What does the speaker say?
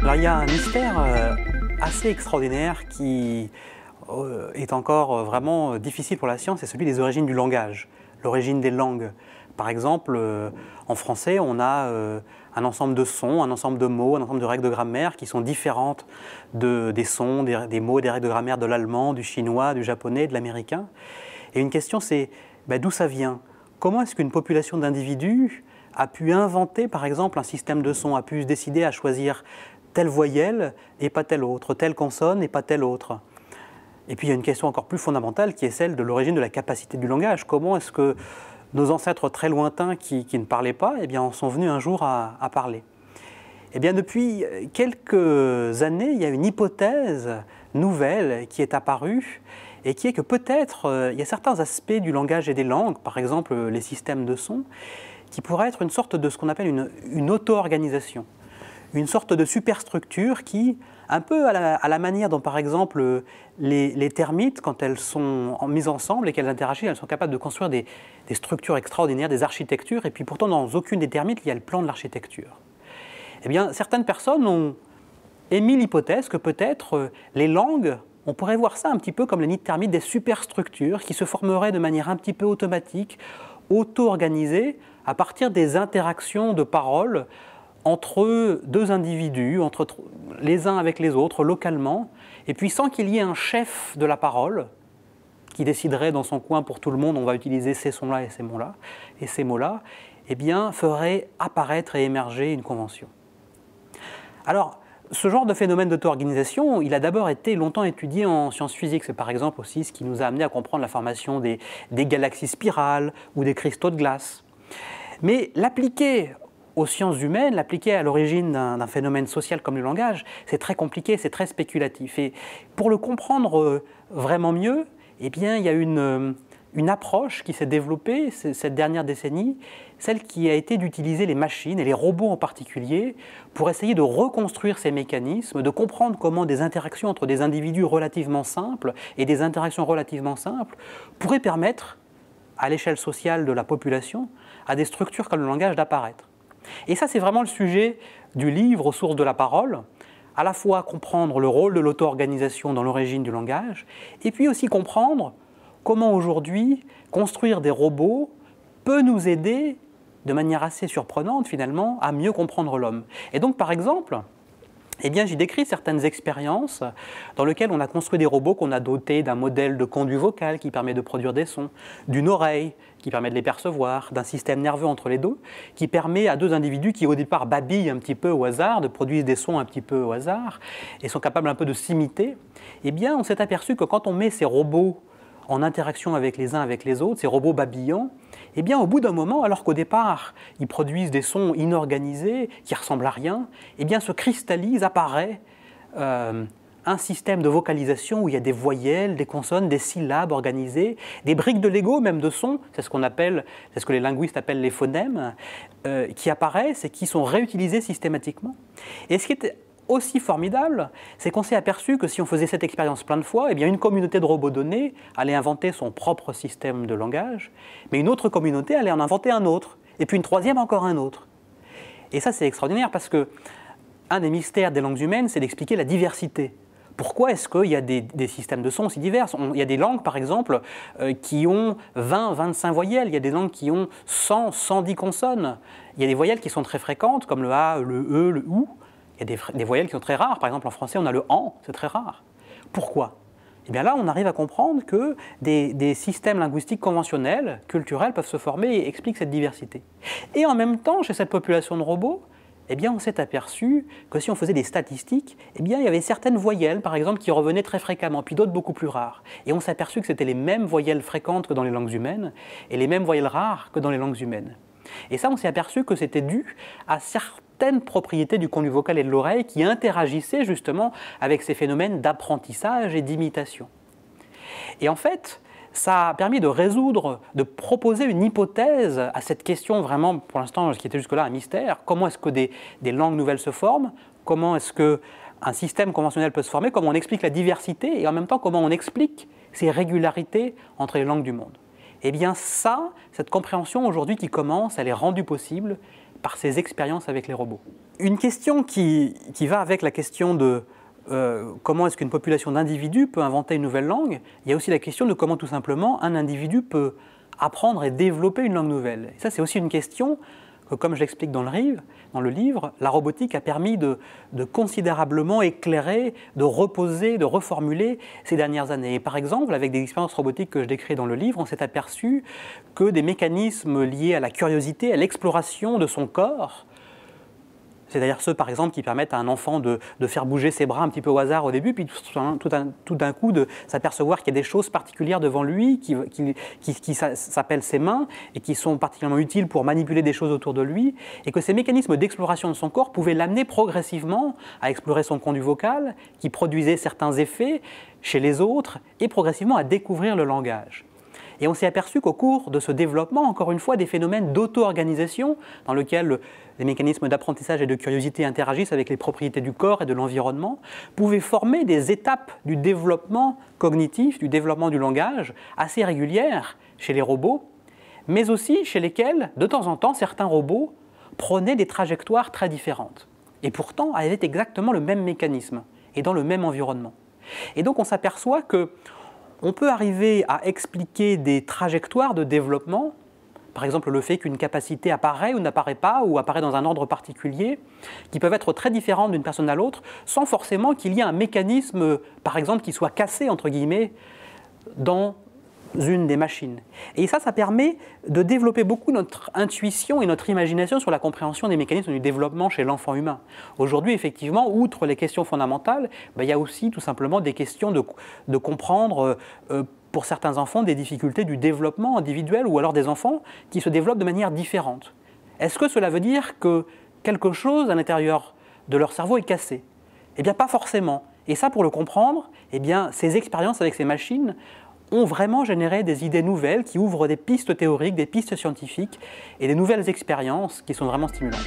Alors il y a un mystère assez extraordinaire qui est encore vraiment difficile pour la science, c'est celui des origines du langage, l'origine des langues. Par exemple, en français, on a un ensemble de sons, un ensemble de mots, un ensemble de règles de grammaire qui sont différentes des sons, des mots, des règles de grammaire de l'allemand, du chinois, du japonais, de l'américain. Et une question, c'est d'où ça vient? Comment est-ce qu'une population d'individus a pu inventer, par exemple, un système de sons, a pu se décider à choisir telle voyelle et pas telle autre, telle consonne et pas telle autre? Et puis il y a une question encore plus fondamentale qui est celle de l'origine de la capacité du langage. Comment est-ce que nos ancêtres très lointains qui ne parlaient pas, en sont venus un jour à parler? Eh bien, depuis quelques années, il y a une hypothèse nouvelle qui est apparue et qui est que peut-être il y a certains aspects du langage et des langues, par exemple les systèmes de sons, qui pourraient être une sorte de ce qu'on appelle une auto-organisation, une sorte de superstructure qui, un peu à la manière dont, par exemple, les termites, quand elles sont mises ensemble et qu'elles interagissent, elles sont capables de construire des structures extraordinaires, des architectures, et puis pourtant, dans aucune des termites, il y a le plan de l'architecture. Eh bien, certaines personnes ont émis l'hypothèse que peut-être les langues, on pourrait voir ça un petit peu comme les nids de termites, des superstructures qui se formeraient de manière un petit peu automatique, auto-organisées, à partir des interactions de paroles entre deux individus, entre les uns avec les autres, localement, et puis sans qu'il y ait un chef de la parole qui déciderait dans son coin pour tout le monde, on va utiliser ces sons-là et ces mots-là, eh bien, ferait apparaître et émerger une convention. Alors, ce genre de phénomène d'auto-organisation, il a d'abord été longtemps étudié en sciences physiques. C'est par exemple aussi ce qui nous a amené à comprendre la formation des galaxies spirales ou des cristaux de glace. Mais l'appliquer aux sciences humaines, l'appliquer à l'origine d'un phénomène social comme le langage, c'est très compliqué, c'est très spéculatif. Et pour le comprendre vraiment mieux, eh bien, il y a une approche qui s'est développée cette dernière décennie, celle qui a été d'utiliser les machines, et les robots en particulier, pour essayer de reconstruire ces mécanismes, de comprendre comment des interactions entre des individus relativement simples et des interactions relativement simples pourraient permettre, à l'échelle sociale de la population, à des structures comme le langage d'apparaître. Et ça, c'est vraiment le sujet du livre aux sources de la parole, à la fois comprendre le rôle de l'auto-organisation dans l'origine du langage, et puis aussi comprendre comment aujourd'hui construire des robots peut nous aider de manière assez surprenante finalement à mieux comprendre l'homme. Et donc par exemple, eh bien, j'y décris certaines expériences dans lesquelles on a construit des robots qu'on a dotés d'un modèle de conduit vocal qui permet de produire des sons, d'une oreille qui permet de les percevoir, d'un système nerveux entre les deux qui permet à deux individus qui au départ babillent un petit peu au hasard, de produire des sons un petit peu au hasard et sont capables un peu de s'imiter. Eh bien, on s'est aperçu que quand on met ces robots en interaction avec les uns avec les autres, ces robots babillants, eh bien, au bout d'un moment, alors qu'au départ, ils produisent des sons inorganisés, qui ressemblent à rien, eh bien, se cristallise, apparaît un système de vocalisation où il y a des voyelles, des consonnes, des syllabes organisées, des briques de Lego, même de sons, c'est ce que les linguistes appellent les phonèmes, qui apparaissent et qui sont réutilisés systématiquement. Et ce qui est aussi formidable, c'est qu'on s'est aperçu que si on faisait cette expérience plein de fois, eh bien une communauté de robots donnés allait inventer son propre système de langage, mais une autre communauté allait en inventer un autre, et puis une troisième encore un autre. Et ça, c'est extraordinaire parce que un des mystères des langues humaines, c'est d'expliquer la diversité. Pourquoi est-ce qu'il y a des systèmes de sons aussi divers? Il y a des langues, par exemple, qui ont 20, 25 voyelles. Il y a des langues qui ont 100, 110 consonnes. Il y a des voyelles qui sont très fréquentes, comme le A, le E, le OU. Il y a des voyelles qui sont très rares. Par exemple, en français, on a le AN, c'est très rare. Pourquoi? Eh bien là, on arrive à comprendre que des systèmes linguistiques conventionnels, culturels, peuvent se former et expliquent cette diversité. Et en même temps, chez cette population de robots, eh bien, on s'est aperçu que si on faisait des statistiques, eh bien, il y avait certaines voyelles, par exemple, qui revenaient très fréquemment, puis d'autres beaucoup plus rares. Et on s'est aperçu que c'était les mêmes voyelles fréquentes que dans les langues humaines et les mêmes voyelles rares que dans les langues humaines. Et ça, on s'est aperçu que c'était dû à certaines propriétés du conduit vocal et de l'oreille qui interagissaient justement avec ces phénomènes d'apprentissage et d'imitation. Et en fait, ça a permis de résoudre, de proposer une hypothèse à cette question vraiment, pour l'instant, ce qui était jusque-là un mystère. Comment est-ce que des langues nouvelles se forment? Comment est-ce qu'un système conventionnel peut se former? Comment on explique la diversité? Et en même temps, comment on explique ces régularités entre les langues du monde? Eh bien ça, cette compréhension aujourd'hui qui commence, elle est rendue possible par ses expériences avec les robots. Une question qui va avec la question de comment est-ce qu'une population d'individus peut inventer une nouvelle langue, il y a aussi la question de comment tout simplement un individu peut apprendre et développer une langue nouvelle. Et ça, c'est aussi une question que, comme je l'explique dans le livre, la robotique a permis de considérablement éclairer, de reposer, de reformuler ces dernières années. Et par exemple, avec des expériences robotiques que je décris dans le livre, on s'est aperçu que des mécanismes liés à la curiosité, à l'exploration de son corps, c'est d'ailleurs ceux, par exemple, qui permettent à un enfant de faire bouger ses bras un petit peu au hasard au début, puis tout d'un coup de s'apercevoir qu'il y a des choses particulières devant lui qui s'appellent ses mains et qui sont particulièrement utiles pour manipuler des choses autour de lui, et que ces mécanismes d'exploration de son corps pouvaient l'amener progressivement à explorer son conduit vocal, qui produisait certains effets chez les autres, et progressivement à découvrir le langage. Et on s'est aperçu qu'au cours de ce développement, encore une fois, des phénomènes d'auto-organisation dans lesquels les mécanismes d'apprentissage et de curiosité interagissent avec les propriétés du corps et de l'environnement, pouvaient former des étapes du développement cognitif, du développement du langage, assez régulières chez les robots, mais aussi chez lesquels, de temps en temps, certains robots prenaient des trajectoires très différentes. Et pourtant, avaient exactement le même mécanisme et dans le même environnement. Et donc on s'aperçoit que on peut arriver à expliquer des trajectoires de développement, par exemple le fait qu'une capacité apparaît ou n'apparaît pas, ou apparaît dans un ordre particulier, qui peuvent être très différentes d'une personne à l'autre, sans forcément qu'il y ait un mécanisme, par exemple, qui soit cassé, entre guillemets, dans une des machines. Et ça permet de développer beaucoup notre intuition et notre imagination sur la compréhension des mécanismes du développement chez l'enfant humain. Aujourd'hui, effectivement, outre les questions fondamentales, il y a aussi tout simplement des questions de comprendre, pour certains enfants, des difficultés du développement individuel, ou alors des enfants qui se développent de manière différente. Est-ce que cela veut dire que quelque chose à l'intérieur de leur cerveau est cassé? Eh bien, pas forcément. Et ça, pour le comprendre, eh bien, ces expériences avec ces machines ont vraiment généré des idées nouvelles qui ouvrent des pistes théoriques, des pistes scientifiques et des nouvelles expériences qui sont vraiment stimulantes.